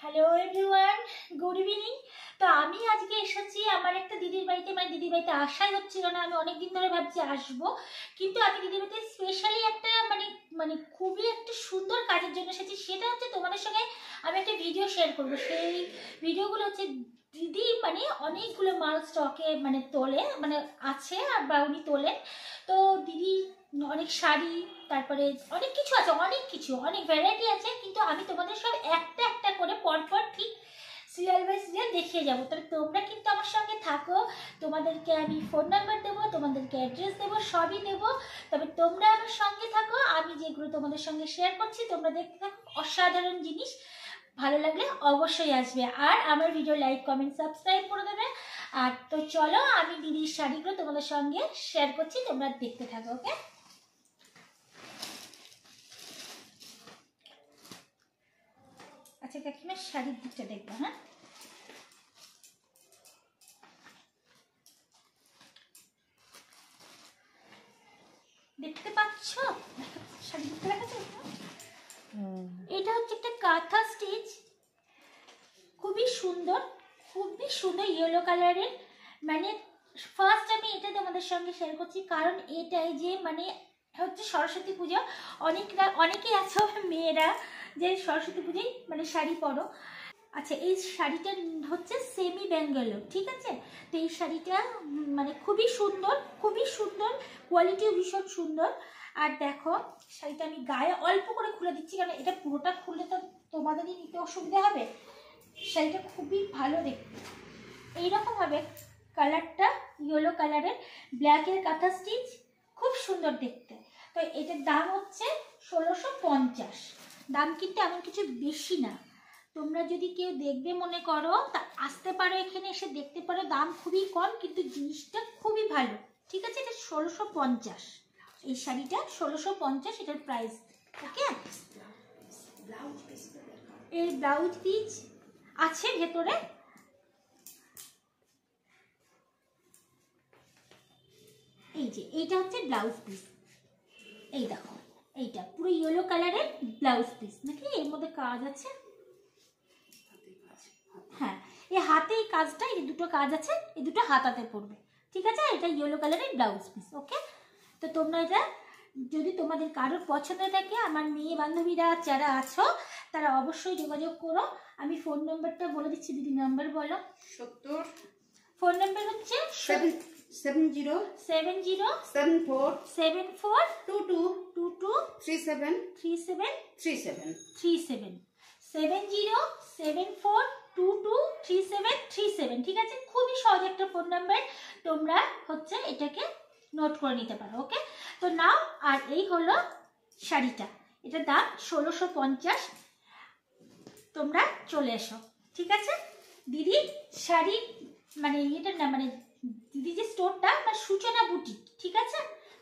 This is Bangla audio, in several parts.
Hello everyone, good evening. তো আমি আজকে এসেছি আমার একটা দিদির বাড়িতে। মানে দিদির বাড়িতে আসাই হচ্ছিল না, আমি অনেকদিন ধরে ভাবছি আসবো, কিন্তু আমি দিদির বাড়িতে স্পেশালি একটা মানে মানে খুবই একটা সুন্দর কাজের জন্য এসেছি। সেটা হচ্ছে তোমাদের সঙ্গে আমি একটা ভিডিও শেয়ার করবো। সেই ভিডিওগুলো হচ্ছে দিদি মানে অনেকগুলো মাল স্টকে মানে তোলে, মানে আছে আর বা উনি তোলেন। তো দিদি অনেক শাড়ি, তারপরে অনেক কিছু আছে, অনেক কিছু, অনেক ভ্যারাইটি আছে, কিন্তু আমি তোমাদের সব একটা একটা করে পরপর ঠিক সিরিয়াল বাই সিরিয়াল দেখিয়ে যাবো। তবে তোমরা কিন্তু আমার সঙ্গে থাকো, তোমাদেরকে আমি ফোন নাম্বার দেবো, তোমাদেরকে অ্যাড্রেস দেবো, সবই দেবো। তবে তোমরা আমার সঙ্গে থাকো, আমি যেগুলো তোমাদের সঙ্গে শেয়ার করছি তোমরা দেখতে থাকো। অসাধারণ জিনিস, ভালো লাগলে অবশ্যই আসবে, আর আমার ভিডিও লাইক কমেন্ট সাবস্ক্রাইব করে দেবে। আর তো চলো আমি দিদির শাড়িগুলো তোমাদের সঙ্গে শেয়ার করছি, তোমরা দেখতে থাকো। ওকে, আচ্ছা কাকিমা শাড়ির দিকটা দেখবো। হ্যাঁ, দেখতে পাচ্ছ শাড়ি দিকটা দেখা যায়? এটা হচ্ছে একটা কাঁথা স্টিচ, খুবই সুন্দর, খুবই সুন্দর ইয়েলো কালারের। মানে ফার্স্ট আমি এটা তোমাদের সঙ্গে শেয়ার করছি কারণ এটাই যে মানে হচ্ছে সরস্বতী পূজা। অনেকেই আছে মেয়েরা যে সরস্বতী পুজোয় মানে শাড়ি পরো। আচ্ছা, এই শাড়িটা হচ্ছে সেমি বেঙ্গলো, ঠিক আছে? তো এই শাড়িটা মানে খুবই সুন্দর, খুবই সুন্দর, কোয়ালিটিও ভীষণ সুন্দর। আর দেখো শাড়িটা আমি গায়ে অল্প করে খুলে দিচ্ছি কারণ এটা পুরোটা খুললে তো তোমাদেরই নিতে অসুবিধা হবে। শাড়িটা খুবই ভালো দেখতে, এইরকম হবে কালারটা, ইয়েলো কালারের, ব্ল্যাকের কাঁথা স্টিচ, খুব সুন্দর দেখতে। তো এটার দাম হচ্ছে 1650। দাম কিন্তু এমন কিছু বেশি না, তোমরা যদি কেউ দেখবে মনে করো তা আসতে পারো, এখানে এসে দেখতে পারো। দাম খুবই কম কিন্তু জিনিসটা খুবই ভালো, ঠিক আছে? এটা 1650, এই শাড়িটা 1650 এটার প্রাইস। ওকে, এই ব্লাউজ পিস আছে ভেতরে। এই যে এইটা হচ্ছে ব্লাউজ পিস, এই দেখো এইটা পুরো ইয়েলো কালারের ব্লাউজ পিস, নাকি এর মধ্যে কাজ আছে? হ্যাঁ, এই হাতে এই কাজটা, এই দুটো কাজ আছে, এই দুটো হাতাতে পড়বে, ঠিক আছে? এটা ইয়েলো কালারের ব্লাউজ পিস। ওকে, তো তোমরা এটা যদি তোমাদের কারোর পছন্দ থাকে, আমার মেয়ে বান্ধবীরা যারা আছো তারা অবশ্যই যোগাযোগ করো। আমি ফোন নাম্বারটা বলে দিচ্ছি, দিদি নাম্বার বলো। 70 ফোন নাম্বার হচ্ছে 70 74 22 37 7074223737, ঠিক আছে? খুবই সহজ একটা ফোন নাম্বার, তোমরা হচ্ছে এটাকে নোট করে নিতে পারো। ওকে, তো নাও, আর এই হলো শাড়িটা, এটার দাম 1650। তোমরা চলে এসো, ঠিক আছে? দিদি শাড়ি মানে এটা না, মানে দিদি যে স্টোরটা মানে সূচনা বুটিক, ঠিক আছে?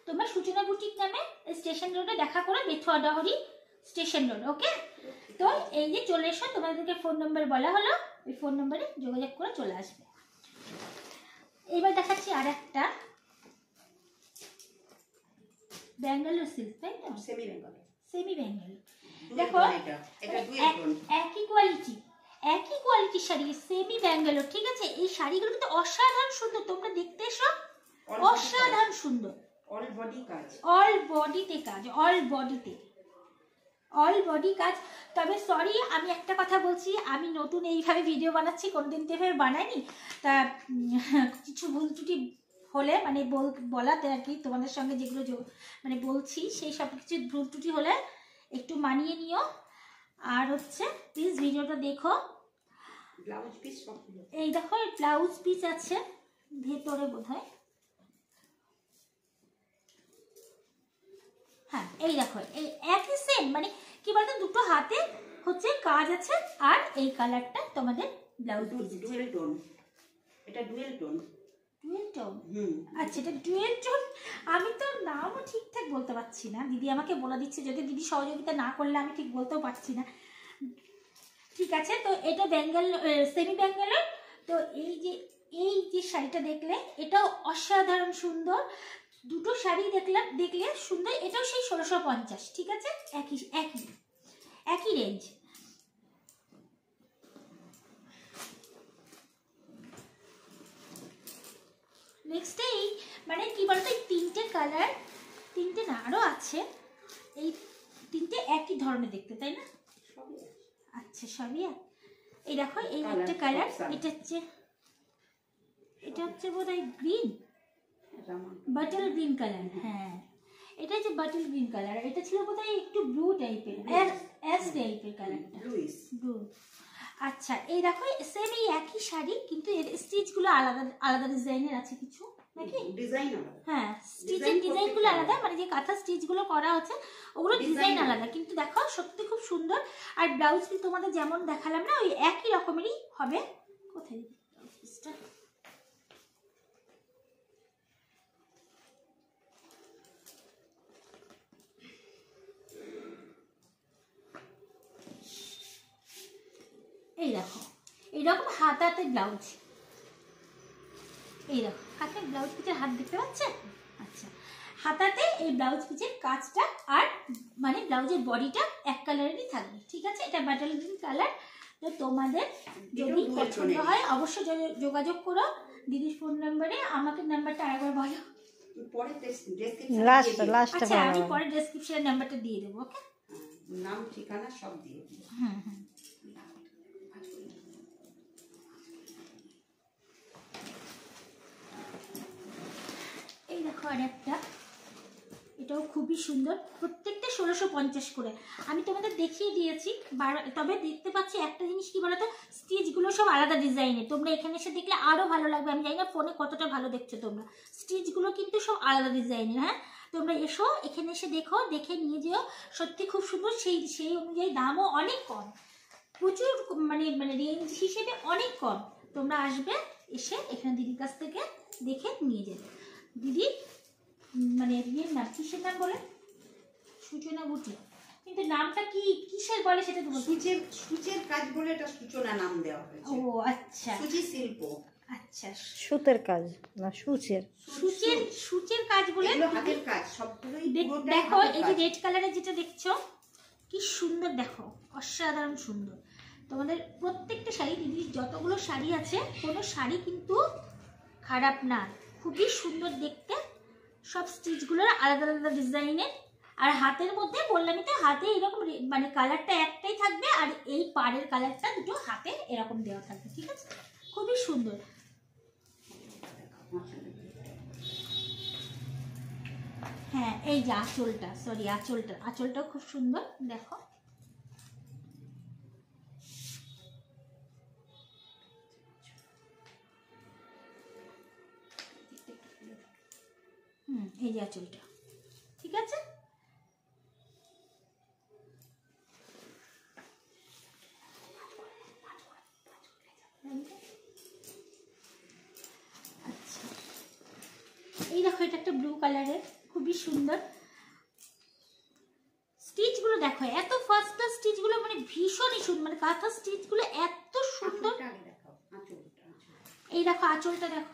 তোমরা সূচনা বুটিক নামে স্টেশন রোডে দেখা করে, বেথুয়া ডহরি স্টেশন রোড। ওকে, তো এই যে চলে এসো, তোমাদেরকে ফোন নাম্বার বলা হলো, ওই ফোন নাম্বারে যোগাযোগ করে চলে আসবে। এবার দেখাচ্ছি আর একটা ব্যাঙ্গালোর সিল্ক, তাই তো? সেমি বেঙ্গল। দেখো একই কোয়ালিটির শাড়ি, সেমি ব্যাঙ্গালোর, ঠিক আছে? এই শাড়িগুলো কিন্তু অসাধারণ সুন্দর, তোমরা দেখতে এসো, অসাধারণ সুন্দর। অল বডি কাজ, অল বডিতে কাজ, অল বডি কাজ। তবে সরি, আমি একটা কথা বলছি, আমি নতুন এইভাবে ভিডিও বানাচ্ছি, কোনোদিন তো এভাবে বানাইনি। তা কিছু ভুল ত্রুটি হলে মানে বলাতে আর কি, তোমাদের সঙ্গে যেগুলো মানে বলছি সেই সব কিছু ভুল ত্রুটি হলে একটু মানিয়ে নিও। আর হচ্ছে প্লিজ ভিডিওটা দেখো। ব্লাউজ পিস এই দেখো, ব্লাউজ পিস আছে ভেতরে বোধহয়, হ্যাঁ এই দেখো, এই একই সেম, মানে কি বলতো, দুটো হাতে হচ্ছে কাজ আছে, আর এই কালারটা তোমাদের ব্লাউজ পিস। ডুয়েল টোন, এটা ডুয়েল টোন। আচ্ছা, এটা ডুয়েল টোন। আমি তো নামও ঠিকঠাক বলতে পারছি না, দিদি আমাকে বলে দিচ্ছে, যদি দিদি সহযোগিতা না করলে আমি ঠিক বলতেও পারছি না। ঠিক আছে, তো এটা বেঙ্গল সেমি বেঙ্গলের। তো এই যে শাড়িটা দেখলে, এটাও অসাধারণ সুন্দর। দুটো শাড়ি দেখলে সুন্দর, এটাও সেই 1650, ঠিক আছে? একই রেঞ্জ। কি বলতো, এই তিনটে কালার, তিনটে না আরও আছে, এই তিনটে একই ধরনের দেখতে, তাই না? আচ্ছা সবই এই দেখো, এই একটা কালার, এটা হচ্ছে বোধহয় গ্রিন, বাটল গ্রিন কালার। হ্যাঁ এটা হচ্ছে বাটল গ্রিন কালার, এটা ছিল বোধহয় একটু ব্লু টাইপের, অ্যাশ টাইপের কালারটা, ব্লু। আচ্ছা এই দেখো সেম এই একই শাড়ি, কিন্তু এর স্টিচগুলো আলাদা আলাদা ডিজাইনের আছে কিছু নাকি? ডিজাইন আলাদা। হ্যাঁ স্টিচের ডিজাইনগুলো আলাদা, মানে যে কাঁথা স্টিচগুলো করা আছে ওগুলো ডিজাইন আলাদা, কিন্তু দেখো সত্যি খুব সুন্দর। আর ব্লাউজ পিস তোমাদের যেমন দেখালাম না, ওই একই রকমেরই হবে। কোথায় ব্লাউজ পিসটা? এই দেখো এইরকম হাতাতে ব্লাউজ, এই দেখো হাতে ব্লাউজ পিসের হাত দেখতে পাচ্ছেন? আচ্ছা হাতাতে এই ব্লাউজ পিসের কাজটা আর মানে ব্লাউজের বডিটা এক কালারেরই থাকবে, ঠিক আছে? এটা বাটাল গ্রিন কালার। তো তোমাদের যদি পছন্দ হয় অবশ্যই যোগাযোগ করো দিদির ফোন নাম্বারে। আমাকে নাম্বারটা আরেকবার বলো। আচ্ছা আমি পরে ডেসক্রিপশনে নাম্বারটা দিয়ে দেবো। ওকে, নাম ঠিকানা সব দিয়ে দেবো। হুম হুম। এই দেখো আর একটা, এটাও খুবই সুন্দর, প্রত্যেকটা 1650 করে। আমি তোমাদের দেখিয়ে দিয়েছি, তবে দেখতে পাচ্ছি একটা জিনিস কি বলতো, স্টিচগুলো সব আলাদা ডিজাইনের। তোমরা এখানে এসে দেখলে আরও ভালো লাগবে। আমি জানি না ফোনে কতটা ভালো দেখছো তোমরা, স্টিচগুলো কিন্তু সব আলাদা ডিজাইনের। হ্যাঁ তোমরা এসো, এখানে এসে দেখো, দেখে নিয়ে যেও, সত্যি খুব সুন্দর। সেই অনুযায়ী দামও অনেক কম, প্রচুর মানে রেঞ্জ হিসেবে অনেক কম। তোমরা আসবে, এসে এখানে দিদির কাছ থেকে দেখে নিয়ে যাবে। দিদি মানে ইয়ের নাম কিসের নাম বলে? সূচনা বুটি, কিন্তু নামটা কি কিসের বলে সেটা তো বলছি। সূচের কাজ বলে এটা সূচনা নাম দেওয়া হয়েছে। ও আচ্ছা, সূচি শিল্প। আচ্ছা সুতের কাজ না সূচের কাজ বলে হাতের কাজ সবগুলোই। দেখো এই যে রেড কালারের যেটা দেখছো কি সুন্দর, দেখো অসাধারণ সুন্দর। তোমাদের প্রত্যেকটা শাড়ি, দিদির যতগুলো শাড়ি আছে কোনো শাড়ি কিন্তু খারাপ না, খুবই সুন্দর দেখতে। সব স্টিচগুলোর আলাদা আলাদা ডিজাইনের। আর হাতের মধ্যে বললামই তো, হাতে এরকম মানে কালারটা একটাই থাকবে, আর এই পাড়ের কালারটা দুটো হাতে এরকম দেওয়া থাকবে, ঠিক আছে? খুবই সুন্দর। হ্যাঁ এই যে আঁচলটা, সরি আঁচলটাও খুব সুন্দর, দেখো। এই যে আঁচলটা, ঠিক আছে? আচ্ছা এই দেখো এটা একটা ব্লু কালারের, খুবই সুন্দর। স্টিচগুলো দেখো, এত ফার্স্ট ক্লাস স্টিচগুলো, মানে ভীষণই সুন্দর, মানে কাঁথা স্টিচগুলো এত সুন্দর। এই দেখো আঁচলটা দেখো,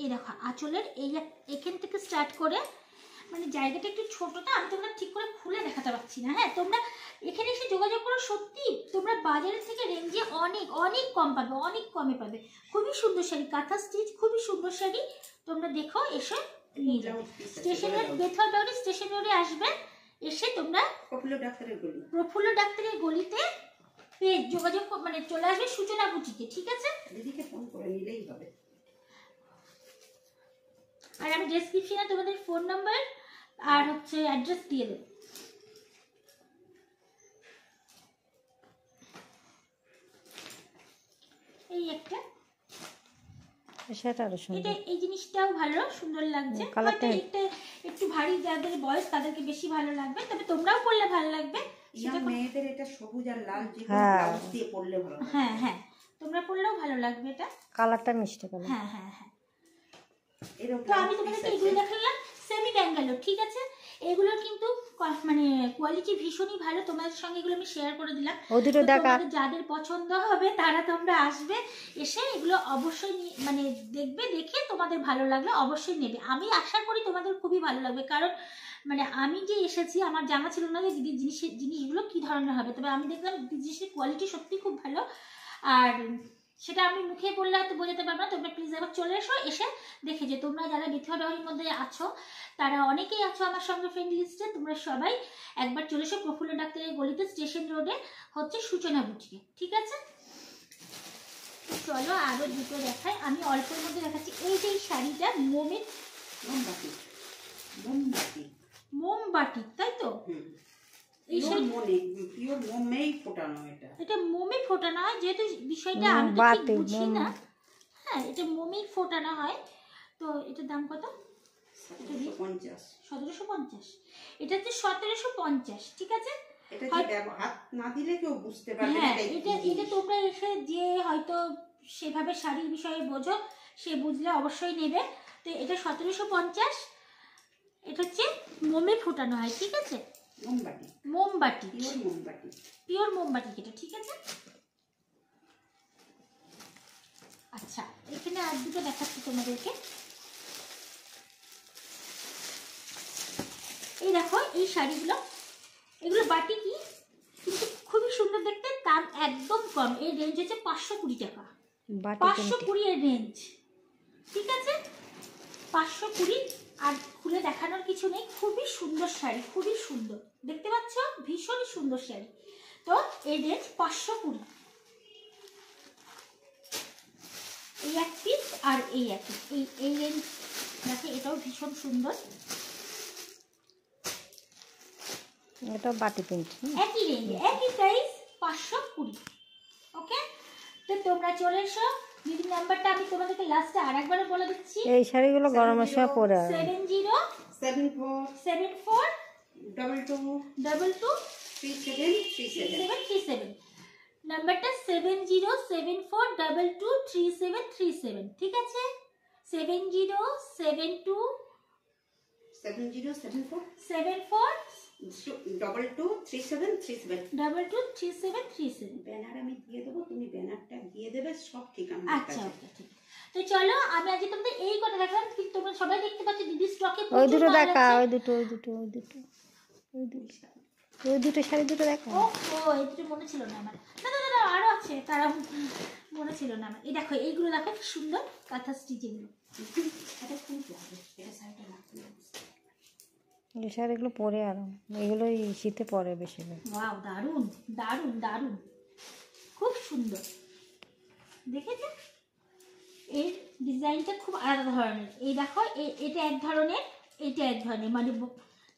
এই দেখো আঁচলের এই এখান থেকে স্টার্ট করে, মানে জায়গাটা একটু ছোটটা, আমি তোমরা ঠিক করে খুলে দেখাতে পারছি না। হ্যাঁ তোমরা এখানে এসে যোগাযোগ করো, সত্যি তোমরা বাজারের থেকে রেঞ্জে অনেক অনেক কম পাবে, অনেক কমে পাবে। খুবই সুন্দর শাড়ি, কাঁথা স্টিচ, খুবই সুন্দর শাড়ি। তোমরা দেখো, এসে নিয়ে যাও। স্টেশনের বেথর ডাউরি স্টেশন রোডে আসবে, এসে তোমরা প্রফুল্ল ডাক্তারের গলিতে যোগাযোগ মানে চলে আসবে সূচনা বুটিকে, ঠিক আছে? দিদিকে ফোন করে নিলেই হবে। আর আমি ডেসক্রিপশনে তোমাদের ফোন নাম্বার আর হচ্ছে অ্যাড্রেস দিয়ে দেবো। এই একটা, এটা এই জিনিসটাও ভালো, সুন্দর লাগছে। হয়তো এটা একটু ভারী, যাদের বয়স তাদেরকে বেশি ভালো লাগবে, তবে তোমরাও পরলে ভালো লাগবে। মেয়েদের এটা সবুজ আর লাল যে ব্লাউজ দিয়ে পরলে ভালো। হ্যাঁ হ্যাঁ তোমরা পরলেও ভালো লাগবে, এটা কালারটা মিষ্টি কালার। হ্যাঁ হ্যাঁ হ্যাঁ। তো আমি তোমাদেরকে এগুলো দেখালাম সেমি ব্যাঙ্গালোর, ঠিক আছে? এগুলো কিন্তু মানে কোয়ালিটি ভীষণই ভালো, তোমাদের সঙ্গে এগুলো আমি শেয়ার করে দিলাম। তোমাদের যাদের পছন্দ হবে তারা তোমরা আসবে, এসে এগুলো অবশ্যই মানে দেখবে, দেখে তোমাদের ভালো লাগলে অবশ্যই নেবে। আমি আশা করি তোমাদের খুবই ভালো লাগবে, কারণ মানে আমি যে এসেছি আমার জানা ছিল না যে দিদির জিনিসগুলো কি ধরনের হবে, তবে আমি দেখলাম জিনিসের কোয়ালিটি সত্যি খুব ভালো। আর সেটা আমি মুখে বললে হয়তো বোঝাতে পারবো না। তোমরা প্লিজ একবার চলে এসো, এসে দেখে যে তোমরা যারা বেথুয়া ডাওরির মধ্যে আছো তারা অনেকেই আছো আমার সঙ্গে ফ্রেন্ড লিস্টে, তোমরা সবাই একবার চলে এসো প্রফুল্ল ডাক্তারের গলিতে স্টেশন রোডে হচ্ছে সূচনা বুটিকে, ঠিক আছে? চলো আরো দুটো দেখাই, আমি অল্পের মধ্যে দেখাচ্ছি। এই যে এই শাড়িটা মোমবাতি মোমবাতি মোমবাটি, তাই তো? এই পিওর মোমে, পিওর মোমেই ফোটানো এটা। এটা মোমে ফোটানো হয়, যেহেতু বিষয়টা আমি তো ঠিক বুঝি না। হ্যাঁ, এটা মোমেই ফোটানো হয়। তো এটার দাম কত? 1750। এটা হচ্ছে 1750, ঠিক আছে? এটা যে হাত না দিলে কেউ বুঝতে পারবে না। হ্যাঁ, এটা তোমরা এসে যে হয়তো সেভাবে শাড়ির বিষয়ে বোঝো, সে বুঝলে অবশ্যই নেবে। তো এটা 1750, এটা হচ্ছে মোমে ফোটানো হয়, ঠিক আছে? মোমবাতি, মোমবাটি, পিওর মোমবাতি, পিওর মোমবাটি এটা, ঠিক আছে? আচ্ছা, এখানে আর দুটো দেখাচ্ছি তোমাদেরকে। এই দেখো এই শাড়িগুলো, এগুলো বাটি কি কিন্তু খুবই সুন্দর দেখতে, দাম একদম কম। এর রেঞ্জ হচ্ছে 520 টাকা, 520 এর রেঞ্জ, ঠিক আছে? 520। আর খুলে দেখানোর কিছু নেই, খুবই সুন্দর শাড়ি, খুবই সুন্দর দেখতে পাচ্ছ, ভীষণ সুন্দর শাড়ি। তো এর রেঞ্জ 520। এই এক পিস আর এই এক পিস, এই রেঞ্জ দেখে, এটাও ভীষণ সুন্দর। এটা বাটি প্রিন্ট, একই রেঞ্জ, একই প্রাইস, 520। ওকে, তো তোমরা চলে এসো। দিদির নাম্বারটা আমি তোমাদেরকে লাস্টে আরেকবার বলে দিচ্ছি। এই শাড়িগুলো গরমের সময় পরে 7074 223737। নাম্বারটা 7074223737, ঠিক আছে? 223737 ব্যানার আমি দিয়ে দেবো, তুমি ব্যানারটা দিয়ে দেবে, সব ঠিকানা। আচ্ছা, ওকে, ঠিক আছে। তো চলো, আমি আজকে তোমাদের এই কথা দেখালাম, কিন্তু তোমরা সবাই দেখতে পাচ্ছ দিদি স্টকে ওই দুটো দেখা, ওই দুটো শাড়ি দুটো দেখা। ও এই দুটো মনে ছিল না আমার। না আরো আছে, তারা মনে ছিল না আমার। এই দেখো, এইগুলো দেখো কি সুন্দর কাঁথা স্টিচ, এগুলো এটা খুব লাগে, এটা শাড়িটা না এই শাড়িগুলো পরে আরাম, এগুলোই শীতে পরে বেশি। ওয়াও, দারুন দারুন দারুন, খুব সুন্দর দেখেছো? এর ডিজাইনটা খুব আলাদা ধরনের। এই দেখো, এটা এক ধরনের, এটা এক ধরনের, মানে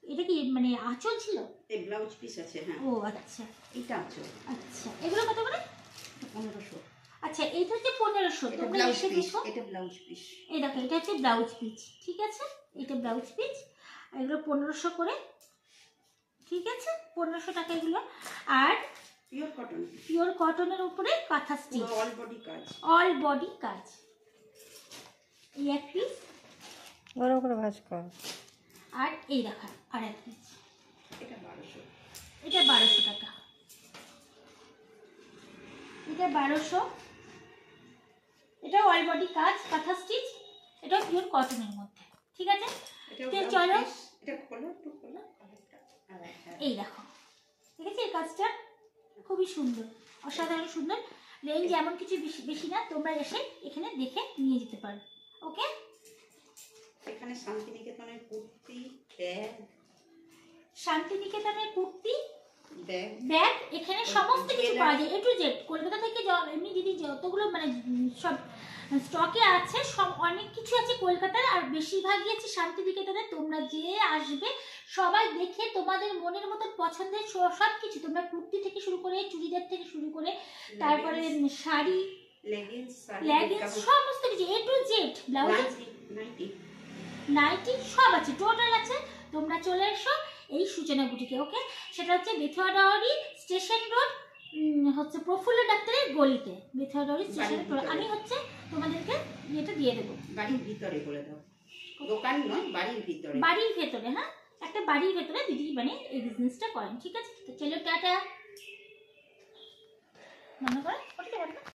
এটা কি মানে আঁচল ছিল? এই ব্লাউজ পিস আছে। হ্যাঁ, ও আচ্ছা, এটা আঁচল। আচ্ছা, এগুলো কত করে? 1500। আচ্ছা, এইটা হচ্ছে 1500। তোমরা এসে দেখো, এটা ব্লাউজ পিস। এই দেখো, এটা হচ্ছে ব্লাউজ পিস, ঠিক আছে? এটা ব্লাউজ পিস, এগুলো 1500 করে, ঠিক আছে? 1500 টাকা এগুলো। আর পিওর কটন, পিওর কটনের উপরে কাঁথা স্টিচ, অল বডি কাজ, অল বডি কাজ। এই এক পিস, বড় করে ভাঁজ কর। আর এই দেখা আর এক পিস, এটা 1200। এটা 1200 টাকা, এটা 1200। এটা অল বডি কাজ, কাঁথা স্টিচ, এটা পিওর কটনের মধ্যে, ঠিক আছে? তো চলো, এটা খোলো, একটু খোলো। এই দেখো, ঠিক আছে? এই কাজটা খুবই সুন্দর, অসাধারণ সুন্দর। রেঞ্জ এমন কিছু বেশি না, তোমরা এসে এখানে দেখে নিয়ে যেতে পারো। ওকে, এখানে শান্তিনিকেতনের কুর্তি, ব্যাগ, শান্তিনিকেতনের কুর্তি, ব্যাগ, এখানে সমস্ত কিছু পাওয়া যায়, এ টু জেড। কলকাতা থেকে এমনি দিদি যতগুলো মানে সব স্টকে আছে, সব অনেক কিছু আছে কলকাতার, আর বেশিরভাগই আছে শান্তিনিকেতনে। তোমরা যে আসবে সবাই দেখে তোমাদের মনের মতন পছন্দের সব কিছু, তোমরা কুর্তি থেকে শুরু করে, চুড়িদার থেকে শুরু করে, তারপরে শাড়ি, লেগিংস, সমস্ত কিছু এ টু জেড, ব্লাউজ, নাইটি সব আছে, টোটাল আছে। তোমরা চলে এসো এই সূচনা বুটিকে। ওকে, সেটা হচ্ছে বেথুয়া ডাওরি স্টেশন রোড, হচ্ছে প্রফুল্ল ডাক্তারের গলিতে, বেথুয়া ডাওরি স্টেশন রোড। আমি হচ্ছে তোমাদেরকে এটা দিয়ে দেবো, বাড়ির ভিতরে করে দাও, দোকান নয়, বাড়ির ভিতরে, বাড়ির ভেতরে। হ্যাঁ, একটা বাড়ির ভেতরে দিদি মানে এই বিজনেসটা করেন, ঠিক আছে? তো চলো, টাটা। মনে করে